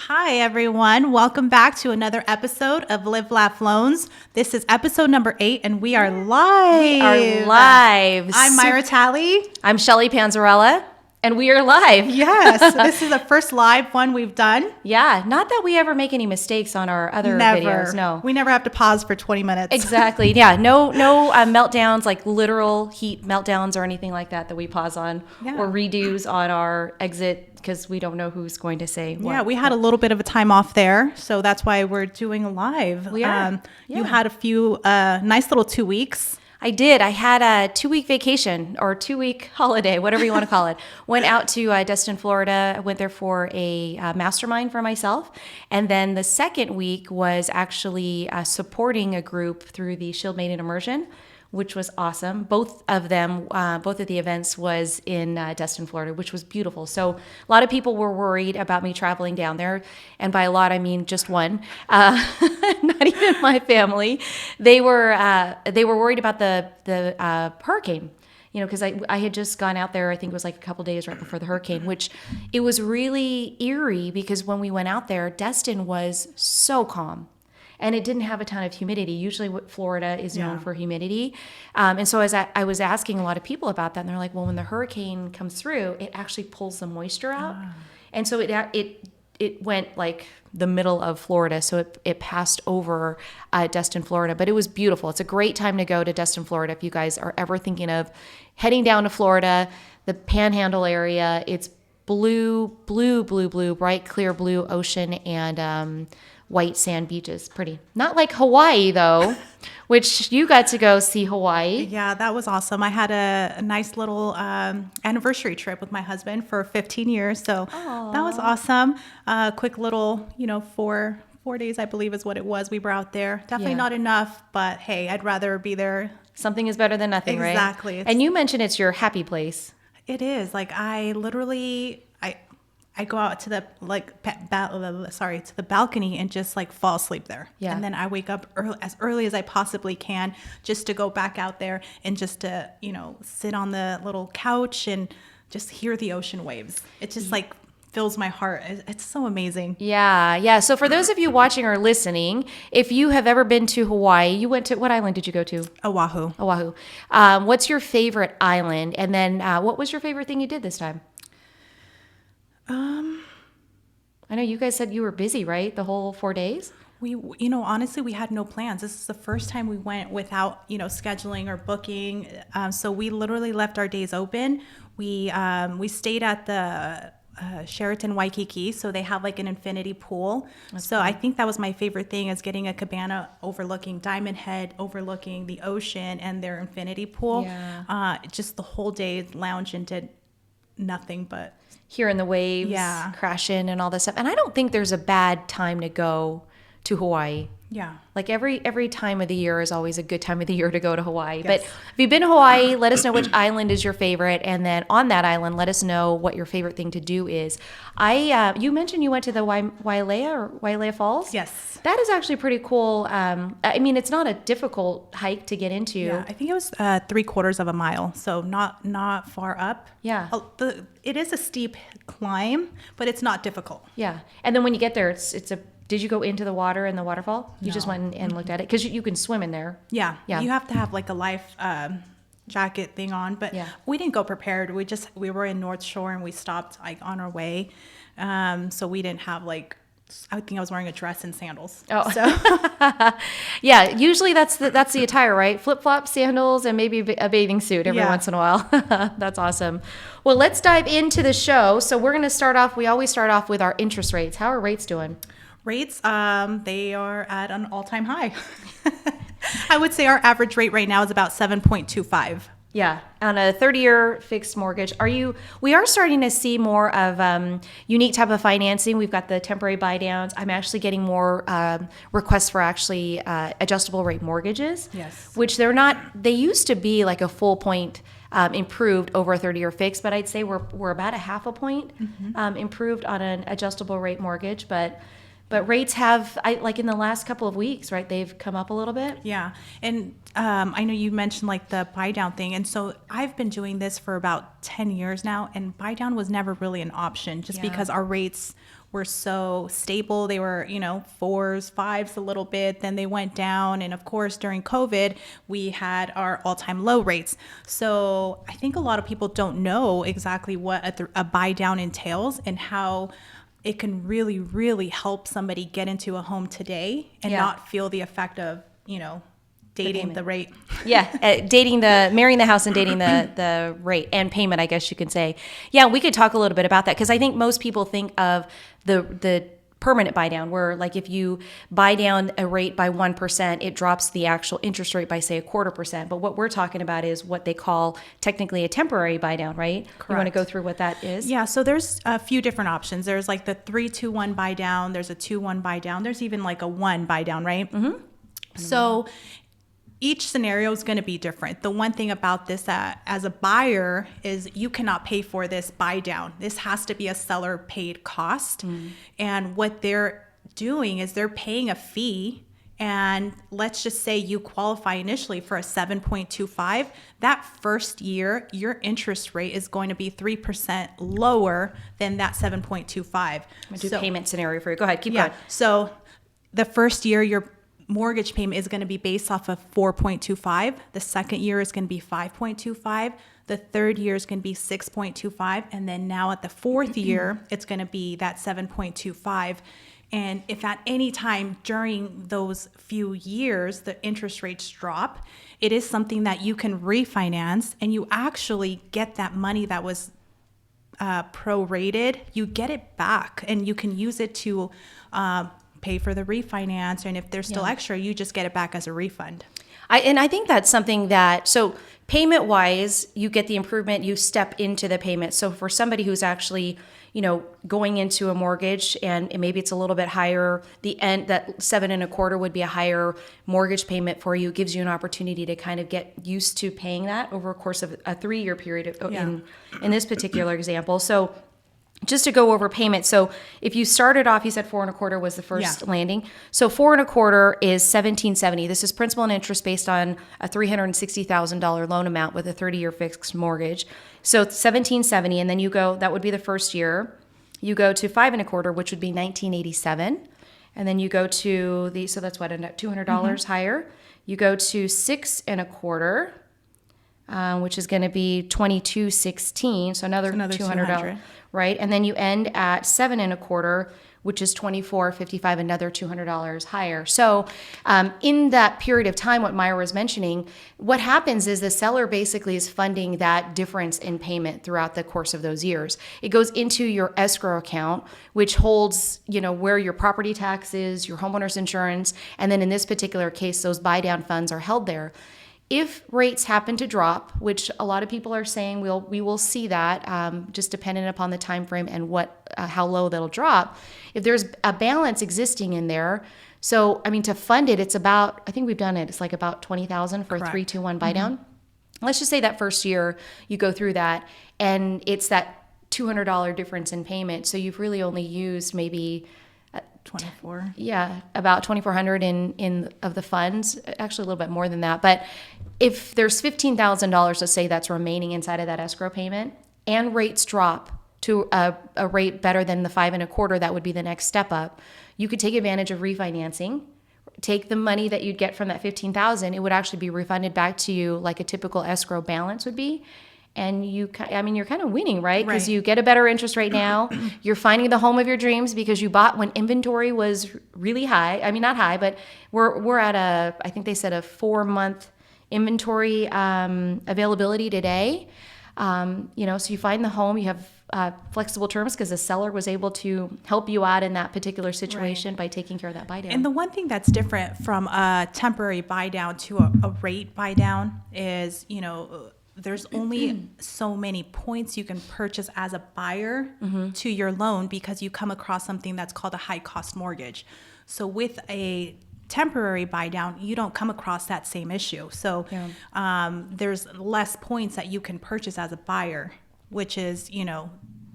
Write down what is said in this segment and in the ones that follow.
Hi, everyone. Welcome back to another episode of Live Laugh Loans. This is episode number 8, and we are live. We are live. I'm Myra Talley. I'm Shelly Panzarella, and we are live. Yes, this is the first live one we've done. Yeah, not that we ever make any mistakes on our other videos. No, we never have to pause for 20 minutes. Exactly. Yeah, no meltdowns, like literal heat meltdowns or anything like that we pause on, or redos on our exit because we don't know who's going to say what. Yeah, we had a little bit of a time off there, so that's why we're doing live. We are. You had a few nice little 2 weeks. I did. I had a 2-week vacation or 2-week holiday, whatever you want to call it. Went out to Destin, Florida. I went there for a mastermind for myself. And then the second week was actually supporting a group through the Shield Maiden Immersion, which was awesome. Both of the events was in Destin, Florida, which was beautiful. So a lot of people were worried about me traveling down there. And by a lot, I mean just one, not even my family. They were worried about the hurricane, because I had just gone out there, I think it was like a couple days right before the hurricane, which it was really eerie because when we went out there, Destin was so calm. And it didn't have a ton of humidity. Usually Florida is known for humidity. And so as I was asking a lot of people about that, and they're like, well, when the hurricane comes through, it actually pulls the moisture out. And so it went like the middle of Florida. So it passed over Destin, Florida. But it was beautiful. It's a great time to go to Destin, Florida. If you guys are ever thinking of heading down to Florida, the Panhandle area, it's blue, bright, clear blue ocean and white sand beaches. Pretty. Not like Hawaii, though, which you got to go see Hawaii. Yeah, that was awesome. I had a nice little anniversary trip with my husband for 15 years. So that was awesome. Quick little, 4 days, I believe is what it was. We were out there. Definitely not enough, but hey, I'd rather be there. Something is better than nothing, right? Exactly. And you mentioned it's your happy place. It is. Like I literally, I go out to the to the balcony and just like fall asleep there. Yeah. And then I wake up as early as I possibly can just to go back out there and just to, sit on the little couch and just hear the ocean waves. It just like fills my heart. It's so amazing. Yeah. So for those of you watching or listening, if you have ever been to Hawaii, you went to, what island did you go to? Oahu. What's your favorite island? And then what was your favorite thing you did this time? I know you guys said you were busy, right? The whole 4 days? We, honestly, we had no plans. This is the first time we went without, scheduling or booking. So we literally left our days open. We stayed at the Sheraton Waikiki, so they have like an infinity pool. So I think that was my favorite thing, is getting a cabana overlooking Diamond Head, overlooking the ocean and their infinity pool. Yeah. Just the whole day lounged and did nothing but hearing the waves crashing and all this stuff. And I don't think there's a bad time to go to Hawaii. Yeah. Like every time of the year is always a good time of the year to go to Hawaii. Yes. But if you've been to Hawaii, let us know which island is your favorite. And then on that island, let us know what your favorite thing to do is. You mentioned you went to the Wailea Falls? Yes. That is actually pretty cool. It's not a difficult hike to get into. Yeah, I think it was 3/4 of a mile. So not far up. Yeah. It is a steep climb, but it's not difficult. Yeah. And then when you get there, did you go into the water in the waterfall? You just went and looked at it? Because you can swim in there. Yeah. You have to have like a life jacket thing on. But we didn't go prepared. We were in North Shore and we stopped like on our way. So we didn't have I think I was wearing a dress and sandals. Oh. So. Yeah, usually that's the attire, right? Flip-flops, sandals, and maybe a bathing suit every once in a while. That's awesome. Well, let's dive into the show. So we're going to we always start off with our interest rates. How are rates doing? Rates, they are at an all-time high. I would say our average rate right now is about 7.25. Yeah, on a 30-year fixed mortgage. We are starting to see more of unique type of financing. We've got the temporary buy downs. I'm actually getting more requests for actually adjustable rate mortgages. Yes. Which they used to be like a full point improved over a 30-year fix, but I'd say we're about a half a point improved on an adjustable rate mortgage. But But rates have, like in the last couple of weeks, right? They've come up a little bit. Yeah. And I know you mentioned like the buy down thing. And so I've been doing this for about 10 years now, and buy down was never really an option just because our rates were so stable. They were, fours, fives a little bit, then they went down. And of course, during COVID, we had our all-time low rates. So I think a lot of people don't know exactly what a buy down entails and how it can really, really help somebody get into a home today and not feel the effect of, dating the rate. Marrying the house and dating the rate and payment, I guess you could say. Yeah, we could talk a little bit about that because I think most people think of the permanent buy down where like if you buy down a rate by 1%, it drops the actual interest rate by say 0.25%. But what we're talking about is what they call technically a temporary buy down, right? Correct. You want to go through what that is? Yeah, so there's a few different options. There's like the 3-2-1 buy down, there's a 2-1 buy down, there's even like a 1 buy down, right? Mm-hmm. So each scenario is going to be different. The one thing about this as a buyer is you cannot pay for this buy down. This has to be a seller paid cost. And what they're doing is they're paying a fee. And let's just say you qualify initially for a 7.25. That first year, your interest rate is going to be 3% lower than that 7.25. I'm going to do payment scenario for you. Go ahead, keep going. So the first year, your mortgage payment is going to be based off of 4.25. The second year is going to be 5.25. The third year is going to be 6.25. And then now at the fourth year, it's going to be that 7.25. And if at any time during those few years, the interest rates drop, it is something that you can refinance and you actually get that money that was prorated. You get it back and you can use it to pay for the refinance, and if there's still extra, you just get it back as a refund. I think that's something that, so payment wise, you get the improvement, you step into the payment. So for somebody who's actually, going into a mortgage and maybe it's a little bit higher, the end that 7.25 would be a higher mortgage payment for you. It gives you an opportunity to kind of get used to paying that over a course of a 3-year period in this particular example. So just to go over payment. So if you started off, you said 4.25 was the first landing. So 4.25 is $1,770. This is principal and interest based on a $360,000 loan amount with a 30-year fixed mortgage. So it's $1,770, and then you go. That would be the first year. You go to 5.25, which would be $1,987, and then you go to the. So that's what, $200 higher. You go to 6.25. Which is going to be $2,216, so another $200, right? And then you end at 7.25, which is $2,455, another $200 higher. So in that period of time, what Myra was mentioning, what happens is the seller basically is funding that difference in payment throughout the course of those years. It goes into your escrow account, which holds, where your property tax is, your homeowner's insurance, and then in this particular case, those buy down funds are held there. If rates happen to drop, which a lot of people are saying we will see that, just dependent upon the time frame and how low that'll drop. If there's a balance existing in there, so to fund it, it's about, I think we've done it. It's like about $20,000 for a 3-2-1 buy down. Let's just say that first year you go through that, and it's that $200 difference in payment. So you've really only used maybe 24. Yeah, about $2,400 in of the funds, actually a little bit more than that. But if there's $15,000, let's say that's remaining inside of that escrow payment, and rates drop to a rate better than the 5.25, that would be the next step up. You could take advantage of refinancing, take the money that you'd get from that $15,000. It would actually be refunded back to you like a typical escrow balance would be. And you're kind of winning, right? Because you get a better interest rate now. You're finding the home of your dreams because you bought when inventory was really high. I mean, not high, but we're at I think they said a 4-month inventory availability today. So you find the home, you have flexible terms because the seller was able to help you out in that particular situation by taking care of that buy down. And the one thing that's different from a temporary buy down to a rate buy down is, there's only so many points you can purchase as a buyer to your loan because you come across something that's called a high cost mortgage. So with a temporary buy down, you don't come across that same issue. So there's less points that you can purchase as a buyer, which is,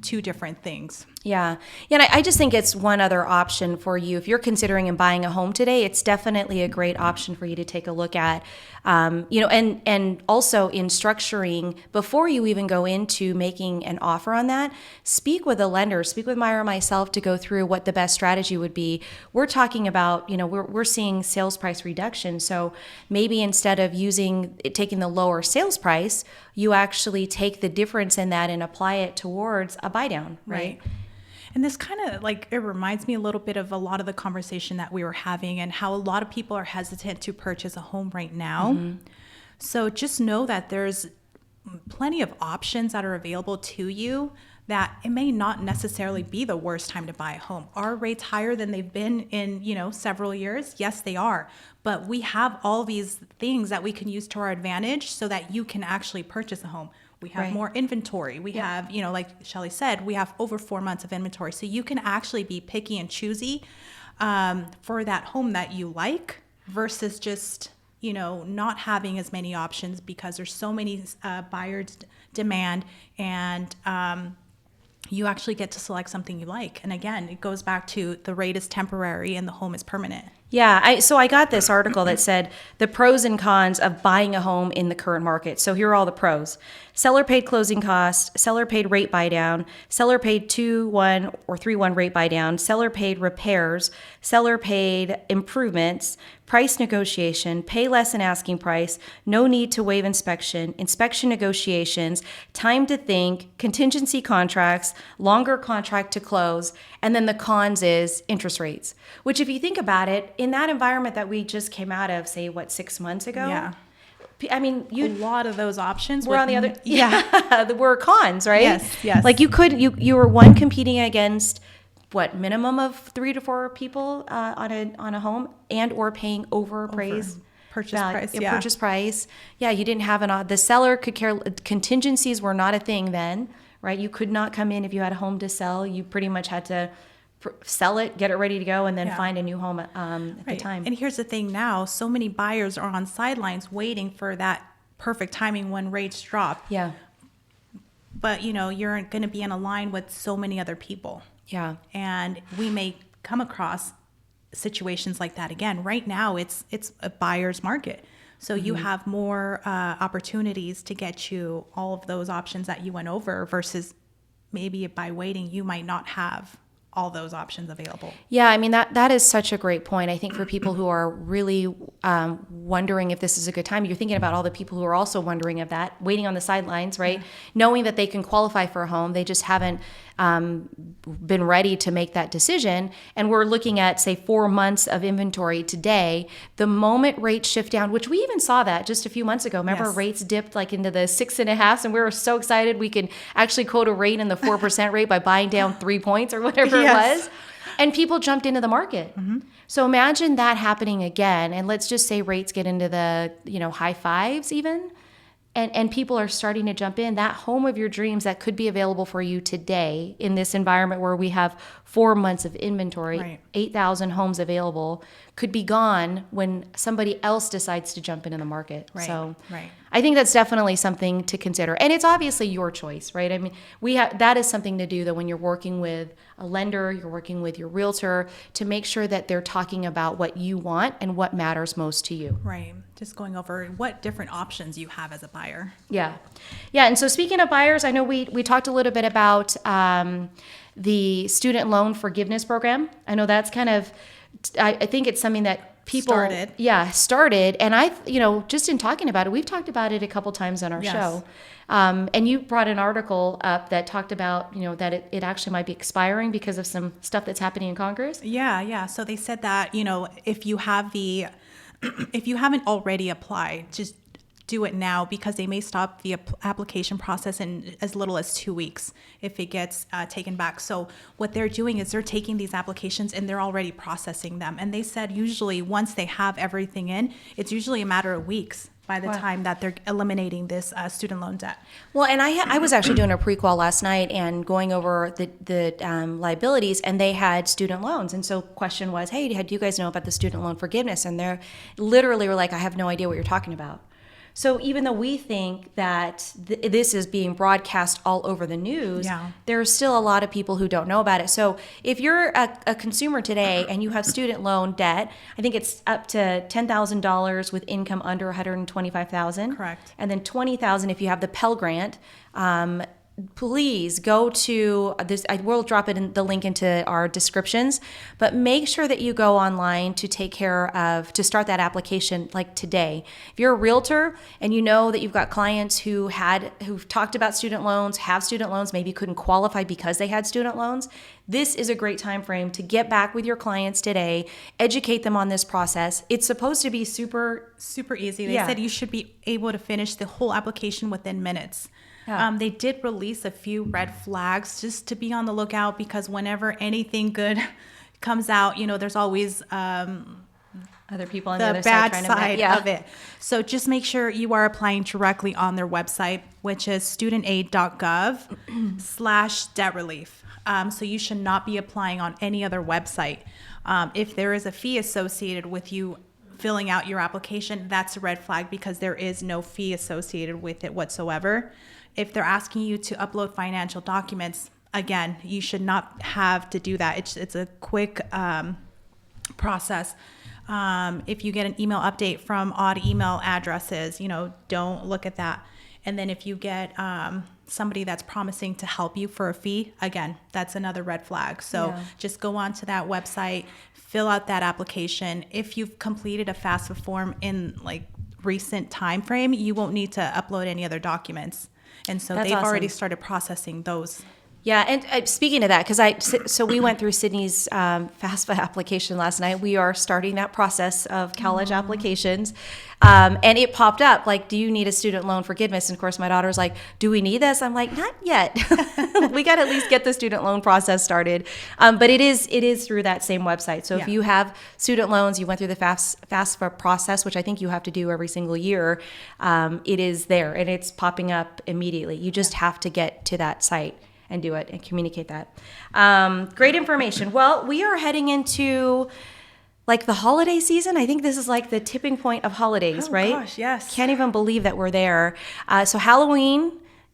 two different things. Yeah. Yeah. And I just think it's one other option for you. If you're considering and buying a home today, it's definitely a great option for you to take a look at. And also in structuring, before you even go into making an offer on that, speak with a lender, speak with Myra or myself to go through what the best strategy would be. We're talking about, we're seeing sales price reduction. So maybe instead of taking the lower sales price, you actually take the difference in that and apply it towards a buy down, right? And this kind of it reminds me a little bit of a lot of the conversation that we were having and how a lot of people are hesitant to purchase a home right now. So just know that there's plenty of options that are available to you, that it may not necessarily be the worst time to buy a home. Are rates higher than they've been in, several years? Yes, they are. But we have all these things that we can use to our advantage so that you can actually purchase a home. We have more inventory. We have, like Shelly said, we have over 4 months of inventory. So you can actually be picky and choosy for that home that you like versus just, not having as many options because there's so many buyers demand, and you actually get to select something you like. And again, it goes back to the rate is temporary and the home is permanent. Yeah, so I got this article that said the pros and cons of buying a home in the current market. So here are all the pros. Seller paid closing costs, seller paid rate buy down, seller paid 2-1 or 3-1 rate buy down, seller paid repairs, seller paid improvements, price negotiation, pay less than asking price, no need to waive inspection negotiations, time to think, contingency contracts, longer contract to close, and then the cons is interest rates, which if you think about it, in that environment that we just came out of, say, 6 months ago? Yeah. I mean, a lot of those options were on the other. Yeah, were cons, right? Yes. Like you were one competing against what minimum of 3 to 4 people on a home, and or paying purchase price. Yeah, you didn't have the seller could care. Contingencies were not a thing then, right? You could not come in if you had a home to sell. You pretty much had to sell it, get it ready to go, and then find a new home at the time. And here's the thing now, so many buyers are on sidelines waiting for that perfect timing when rates drop. Yeah. But, you're going to be in a line with so many other people. Yeah. And we may come across situations like that again. Right now, it's a buyer's market. So you have more opportunities to get you all of those options that you went over versus maybe by waiting, you might not have all those options available. Yeah, I mean, that is such a great point. I think for people who are really wondering if this is a good time, you're thinking about all the people who are also wondering of that, waiting on the sidelines, right? Yeah. Knowing that they can qualify for a home, they just haven't been ready to make that decision. And we're looking at, say, 4 months of inventory today. The moment rates shift down, which we even saw that just a few months ago. Remember, rates dipped into the 6.5s, and we were so excited we can actually quote a rate in the 4% rate by buying down 3 points or whatever it was. And people jumped into the market. So imagine that happening again. And let's just say rates get into the high 5s even. And people are starting to jump in. That home of your dreams that could be available for you today in this environment where we have 4 months of inventory, 8,000 homes available, could be gone when somebody else decides to jump into the market. So I think that's definitely something to consider. And it's obviously your choice, right? I mean, that is something to do that when you're working with a lender, you're working with your realtor, to make sure that they're talking about what you want and what matters most to you. Right. Just going over what different options you have as a buyer. Yeah. Yeah. And so speaking of buyers, I know we talked a little bit about the student loan forgiveness program. I know that's kind of, I think it's something that people started. And I, just in talking about it, we've talked about it a couple times on our show. And you brought an article up that talked about, that it actually might be expiring because of some stuff that's happening in Congress. Yeah. So they said that, if you haven't already applied, just do it now, because they may stop the application process in as little as 2 weeks if it gets taken back. So what they're doing is they're taking these applications and they're already processing them. And they said usually once they have everything in, it's usually a matter of weeks by the time that they're eliminating this student loan debt. Well, and I was actually doing a pre-qual last night and going over the liabilities, and they had student loans. And so question was, hey, do you guys know about the student loan forgiveness? And they're literally were like, I have no idea what you're talking about. So even though we think that this is being broadcast all over the news, Yeah. there are still a lot of people who don't know about it. So if you're a consumer today and you have student loan debt, I think it's up to $10,000 with income under $125,000. Correct. And then $20,000 if you have the Pell Grant. Please go to this. I will drop it in the link into our descriptions, but make sure that you go online to to start that application like today. If you're a realtor and you know that you've got clients who've talked about student loans, have student loans, maybe couldn't qualify because they had student loans, this is a great time frame to get back with your clients today, educate them on this process. It's supposed to be super easy. They said you should be able to finish the whole application within minutes. Yeah. They did release a few red flags just to be on the lookout, because whenever anything good comes out, there's always other people on the other bad side side of it. So just make sure you are applying directly on their website, which is studentaid.gov/debt relief. So you should not be applying on any other website. If there is a fee associated with you filling out your application, that's a red flag, because there is no fee associated with it whatsoever. If they're asking you to upload financial documents, again, you should not have to do that. It's a quick process. If you get an email update from odd email addresses, don't look at that. And then if you get somebody that's promising to help you for a fee, again, that's another red flag. So just go on to that website, fill out that application. If you've completed a FAFSA form in recent time frame, you won't need to upload any other documents. And so they've already started processing those. Yeah, and speaking of that, so we went through Sydney's FAFSA application last night. We are starting that process of college applications, and it popped up like, "Do you need a student loan forgiveness?" And of course, my daughter's like, "Do we need this?" I'm like, "Not yet. We got to at least get the student loan process started." But it is through that same website. So if you have student loans, you went through the FAFSA process, which I think you have to do every single year. It is there, and it's popping up immediately. You just have to get to that site and do it and communicate that. Great information. Well, we are heading into the holiday season. I think this is the tipping point of holidays, right? Oh gosh, yes. Can't even believe that we're there. So Halloween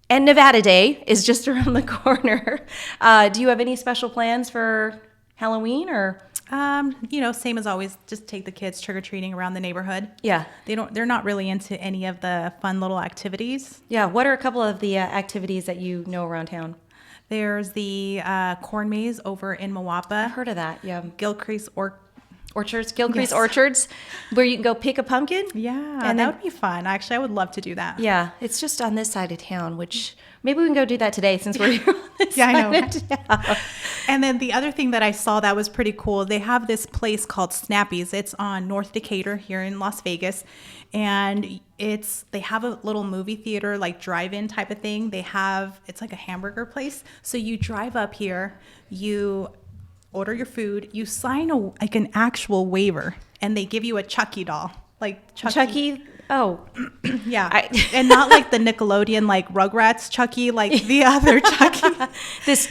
and Nevada Day is just around the corner. Do you have any special plans for Halloween or? Same as always, just take the kids trick-or-treating around the neighborhood. Yeah. They're not really into any of the fun little activities. Yeah. What are a couple of the activities that you know around town? There's the corn maze over in Moapa. I've heard of that. Yeah. Gilcrease Orchards, Gilcrease Orchards, where you can go pick a pumpkin. Yeah, and that would be fun. Actually, I would love to do that. Yeah, it's just on this side of town, which maybe we can go do that today since we're here on this I know. side of town. And then the other thing that I saw that was pretty cool, they have this place called Snappy's. It's on North Decatur here in Las Vegas. And they have a little movie theater, drive-in type of thing. It's like a hamburger place. So you drive up here, you order your food, you sign an actual waiver, and they give you a Chucky doll. Chucky? Oh. Yeah. And not the Nickelodeon, Rugrats Chucky, the other Chucky.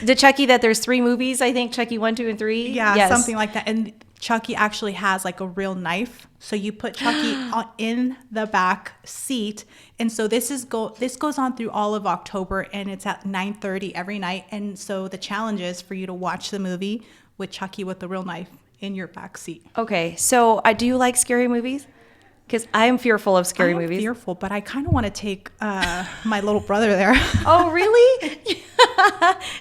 The Chucky that there's 3 movies, I think, Chucky 1, 2, and 3. Yeah, yes. something like that. And Chucky actually has a real knife. So you put Chucky in the back seat. And so this goes on through all of October, and it's at 9:30 every night. And so the challenge is for you to watch the movie with Chucky with the real knife in your back seat. Okay, so do you like scary movies? Because I am fearful of scary movies. I'm fearful, but I kind of want to take my little brother there. Oh, really?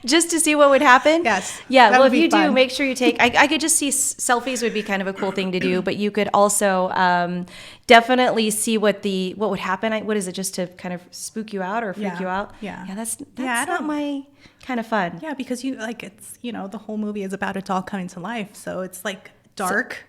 Just to see what would happen? Yes. Yeah, well, if you fun. do, make sure you take, I could just see selfies would be kind of a cool thing to do, but you could also definitely see what would happen. What is it, just to kind of spook you out or freak you out? Yeah. Yeah, that's not my kind of fun. Yeah, because it's, the whole movie is about a doll coming to life. So it's dark.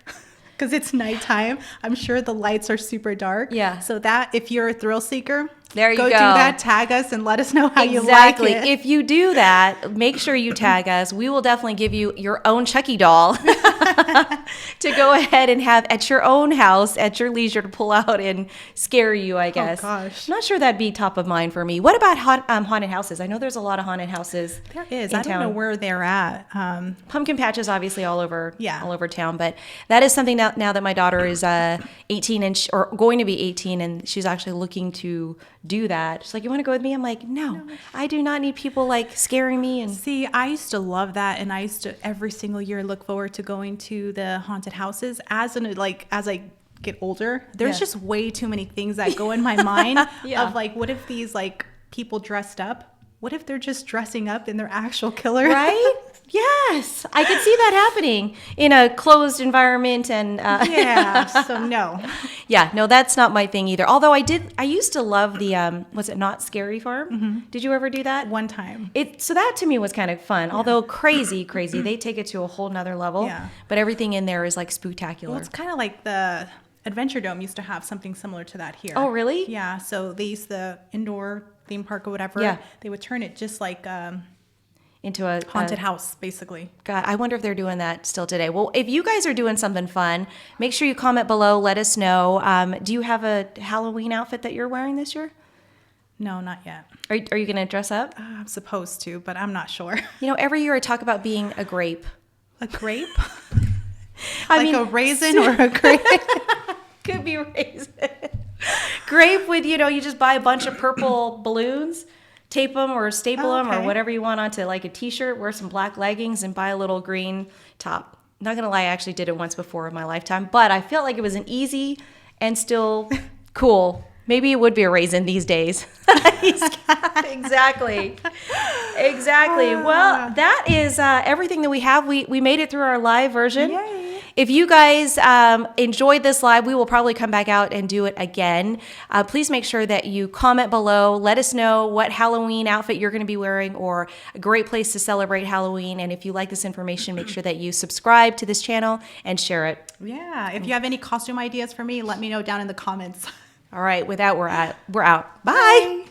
Because it's nighttime. I'm sure the lights are super dark. Yeah. So that, if you're a thrill seeker, There you go. Do that. Tag us and let us know how you like Exactly. it. If you do that, make sure you tag us. We will definitely give you your own Chucky doll to go ahead and have at your own house at your leisure to pull out and scare you, I guess. gosh. Not sure that'd be top of mind for me. What about haunted houses? I know there's a lot of haunted houses. There is. in I don't know town. where they're at. Pumpkin patches obviously all over Yeah. all over town, but that is something now that my daughter is 18 and or going to be 18, and she's actually looking to do that. She's like, you want to go with me? I'm like, no, I do not need people like scaring me. And See, I used to love that, and I used to every single year look forward to going to the haunted houses. As I get older, there's Yeah. just way too many things that go in my mind Yeah. of like, what if these like people dressed up? What if they're just dressing up in their actual killer? right? Yes, I could see that happening in a closed environment, and Yeah. So no. yeah, no, that's not my thing either. Although I used to love the was it Not Scary Farm? Mm-hmm. Did you ever do that? One time. So that to me was kind of fun, although crazy. They take it to a whole nother level. Yeah. But everything in there is like spooktacular. Well, it's kind of like the Adventure Dome used to have something similar to that here. Oh, really? Yeah. So they used the indoor theme park or whatever. Yeah. They would turn it just like Into a haunted house, basically. God, I wonder if they're doing that still today. Well, if you guys are doing something fun, make sure you comment below. Let us know. Do you have a Halloween outfit that you're wearing this year? No, not yet. Are you going to dress up? I'm supposed to, but I'm not sure. You know, every year I talk about being a grape. A grape? I Like mean, a raisin or a grape? could be raisin. Grape with, you just buy a bunch of purple balloons, tape them or staple them or okay. whatever you want onto like a t-shirt, wear some black leggings, and buy a little green top. Not going to lie, I actually did it once before in my lifetime, but I felt like it was an easy and still cool. Maybe it would be a raisin these days. Exactly. Well, that is everything that we have. We made it through our live version. Yay. If you guys enjoyed this live, we will probably come back out and do it again. Please make sure that you comment below. Let us know what Halloween outfit you're going to be wearing or a great place to celebrate Halloween. And if you like this information, make sure that you subscribe to this channel and share it. Yeah. If you have any costume ideas for me, let me know down in the comments. All right, with that, we're out. Bye.